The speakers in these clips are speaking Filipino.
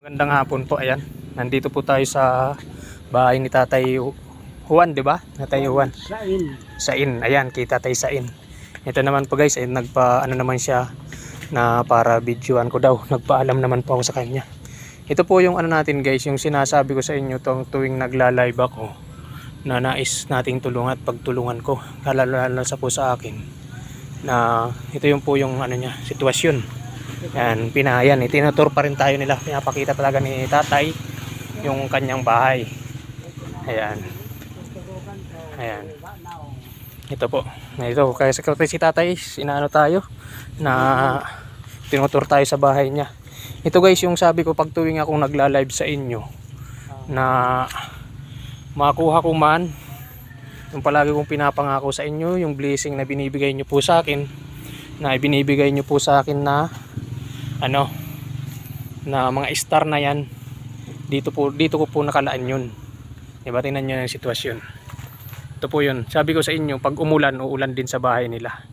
Magandang hapon po, ayan. Nandito po tayo sa bahay ni Tatay Juan, di ba? Tatay Juan. Sain. Ayan, kay Tatay Sain. Ito naman po guys, ay nagpa-ano naman siya na para videoan ko daw. Nagpaalam naman po ako sa kanya. Ito po yung ano natin guys, yung sinasabi ko sa inyo tong tuwing nagla-live ako na nais nating tulungan at pagtulungan ko. Lalo sa po sa akin na ito yung po yung ano niya, sitwasyon. Yan, pinayan, itinotour pa rin tayo nila. Pinapakita talaga ni Tatay yung kanyang bahay. Ayan. Ayan. Ito po. Ito, kaya si Tatay, inaano tayo na tinutour tayo sa bahay niya. Ito guys, yung sabi ko pag tuwing akong nagla-live sa inyo na makuha ko man yung palagi kong pinapangako sa inyo, yung blessing na binibigay nyo po sa akin, na ibinibigay nyo po sa akin na ano, na mga star na yan, dito ko po nakalaan yun. Diba, tingnan nyo yung sitwasyon. Ito po yun, sabi ko sa inyo pag umulan, uulan din sa bahay nila.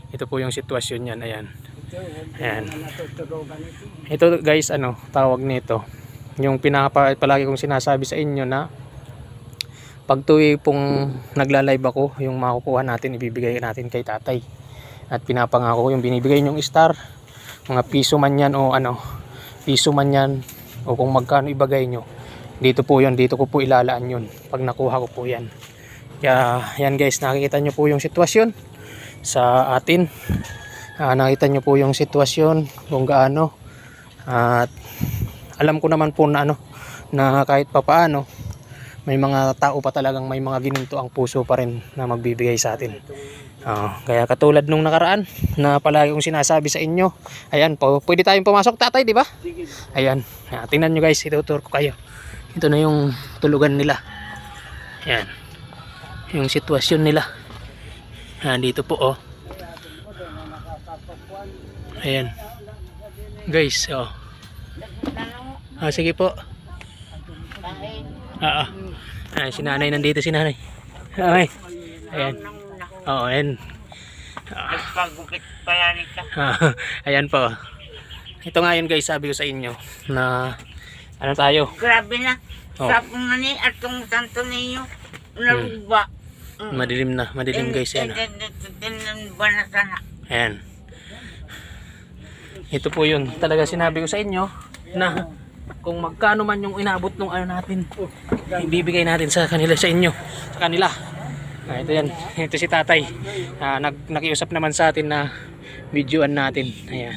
Ito po yung sitwasyon yan, ayan. Ayan. Ito guys, ano, tawag nito, yung palagi kong sinasabi sa inyo na pag tuwi pong nagla-live ako, yung makukuha natin, ibibigay natin kay Tatay. At pinapangako ko yung binibigay nyong star, mga piso man yan o ano, piso man yan o kung magkano ibagay nyo, dito po yun, dito ko po ilalaan yun pag nakuha ko po yan. Kaya yan guys, nakikita nyo po yung sitwasyon sa atin. Nakita nyo po yung sitwasyon kung gaano, at alam ko naman po na ano, na kahit papaano may mga tao pa talagang may mga gininto ang puso pa rin na magbibigay sa atin. Kaya katulad nung nakaraan na palagi kong sinasabi sa inyo, ayan po, pwede tayong pumasok Tatay, di ba? Ayan, tingnan nyo guys, ituturo ko kayo. Ito na yung tulugan nila. Ayan, yung sitwasyon nila. Dito po oh. Ayan guys, oh. Sige po. Si nanay nandito, si nanay. Okay. Ayan. Oo, ayan. Nagpagupit pala nito. Ayan po. Ito nga yun guys, sabi ko sa inyo na ano tayo. Grabe na. Oh. Sapong na ni at kung santo ninyo naruba. Madilim na, madilim guys yan. Ba na sana. Ayan. Ito po yun. Talaga sinabi ko sa inyo na kung magkano man yung inabot ng ano natin, ibibigay natin sa kanila, sa inyo, sa kanila. Ito yan, ito si Tatay. Nakiusap naman sa atin na videoan natin. Ayan,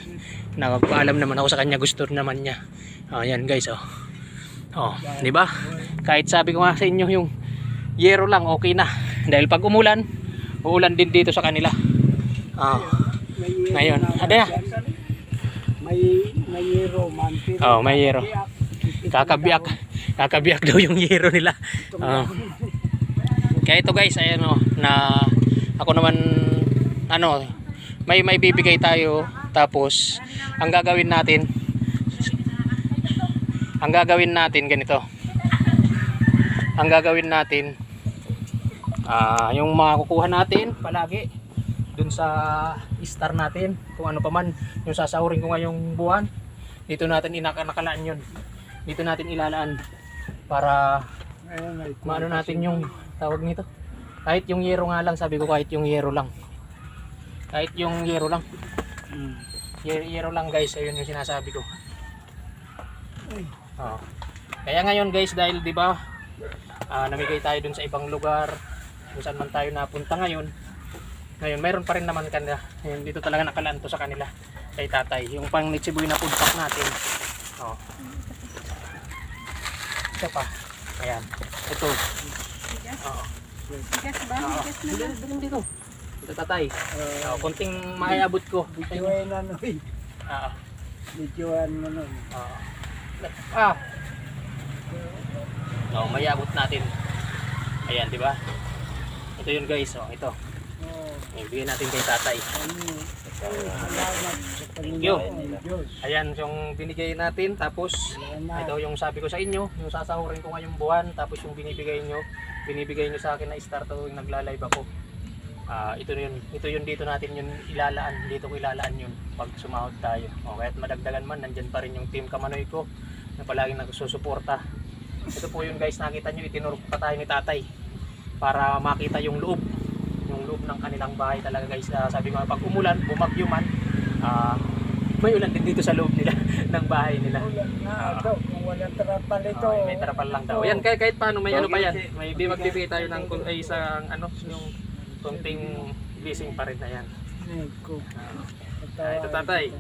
nagpaalam naman ako sa kanya, gusto naman niya. Ayan guys, di ba? Kahit sabi ko nga sa inyo yung yero lang okay na, dahil pag umulan, uulan din dito sa kanila. Ngayon, ada ya? May yero man. May yero. Kakabiyak daw yung yero nila. Kaya ito guys, ayan na ako naman ano, may bibigay tayo, tapos ang gagawin natin ganito. Ang gagawin natin yung makukuha natin palagi dun sa star natin, kung ano pa man yung sasahurin ko ngayong buwan, dito natin nakalaan yun. Dito natin ilalaan para maano natin yung tawag nito. Kahit yung yero nga lang, sabi ko kahit yung yero lang. Kahit yung yero lang. Yero lang guys, ayun yung sinasabi ko. Kaya ngayon guys, dahil 'di ba namigay tayo dun sa ibang lugar, kung saan man tayo napunta ngayon, mayroon pa rin naman kanila. Ayun, dito talaga nakalaan to sa kanila, kay Tatay. Yung pang Nichiboy na food pack natin. Ito pa. Ayan. Ito. Bigas ba? Bigas na ba? Dito. Ito Tatay. Konting maiabot ko. Videoan na nun. Videoan mo nun. Maiabot natin. Ayan, di ba? Ito yun guys, ito. Ibigay natin kay Tatay. Thank you. Ayan yung binigay natin, tapos ito yung sabi ko sa inyo, yung sasahurin ko ngayong buwan, tapos yung binibigay nyo sa akin na star tuwing nagla-live ako. Ito yun dito natin yun ilalaan, dito ko ilalaan yun pag sumahod tayo. Okay, at madagdagan man, nandyan pa rin yung team Kamanoy ko na palaging nagsusuporta. Ito po yun guys, nakita nyo, itinuro pa tayo ni tatay para makita yung loob ng kanilang bahay talaga guys. Sabi ko pag umulan, bumagyo man, may ulan din dito sa loob nila ng bahay nila. Ulan na ito, kung walang trapal ito. May tarapal lang daw. Yan, kahit paano may ano pa yan. May magbibigay tayo ng isang ano, yung konting blessing pa rin na yan. Ito tatay.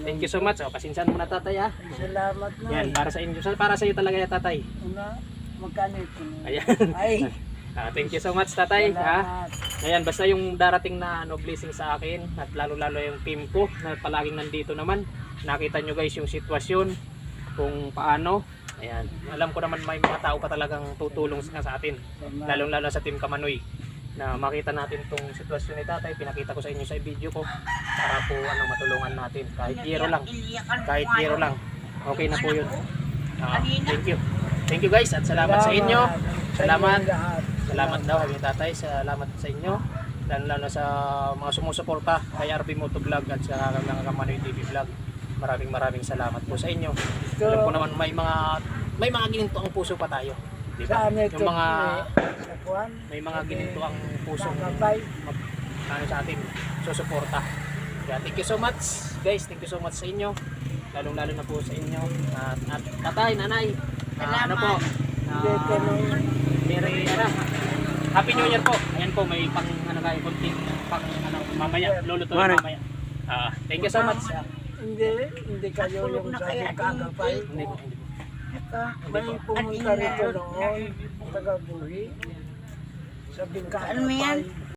Thank you so much. Pasensyahan mo na tatay ha. Salamat na. Yan, para sa inyo. Para sa iyo talaga yan tatay. Una, magkano ito? Ayan. Ay, Thank you so much tatay ha. salamat. Ayan, basta yung darating na blessing sa akin at lalo-lalo yung team ko na palaging nandito naman. Nakita nyo guys yung sitwasyon kung paano. Ayan, alam ko naman may mga tao pa talagang tutulong sa atin. Lalong-lalo sa team Kamanoy na makita natin tong sitwasyon ni tatay. Pinakita ko sa inyo sa video ko para po matulungan natin kahit zero lang. Kahit zero lang. Okay na po yun. Thank you. Thank you guys at salamat sa inyo. Salamat. Salamat daw kami tatay, salamat sa inyo. Lalo sa mga sumusuporta kay RB Moto Vlog at sa mga Kamanoy TV Vlog. Maraming salamat po sa inyo. Alam ko naman may mga gininto ang puso pa tayo. Diba? Yung mga may mga gininto ang puso ano sa atin, susuporta. Kaya thank you so much guys, thank you so much sa inyo. Lalo na po sa inyo. At tatay, nanay, ano po? Happy New Year po. Ayan po, may pang konting pang mamaya, luluto mamaya. Thank you so much. Hindi kayo yung sabi kakapay. Hindi po. May pumunta rito noon, taga-buhi. Sabing Ano yan? kakapay.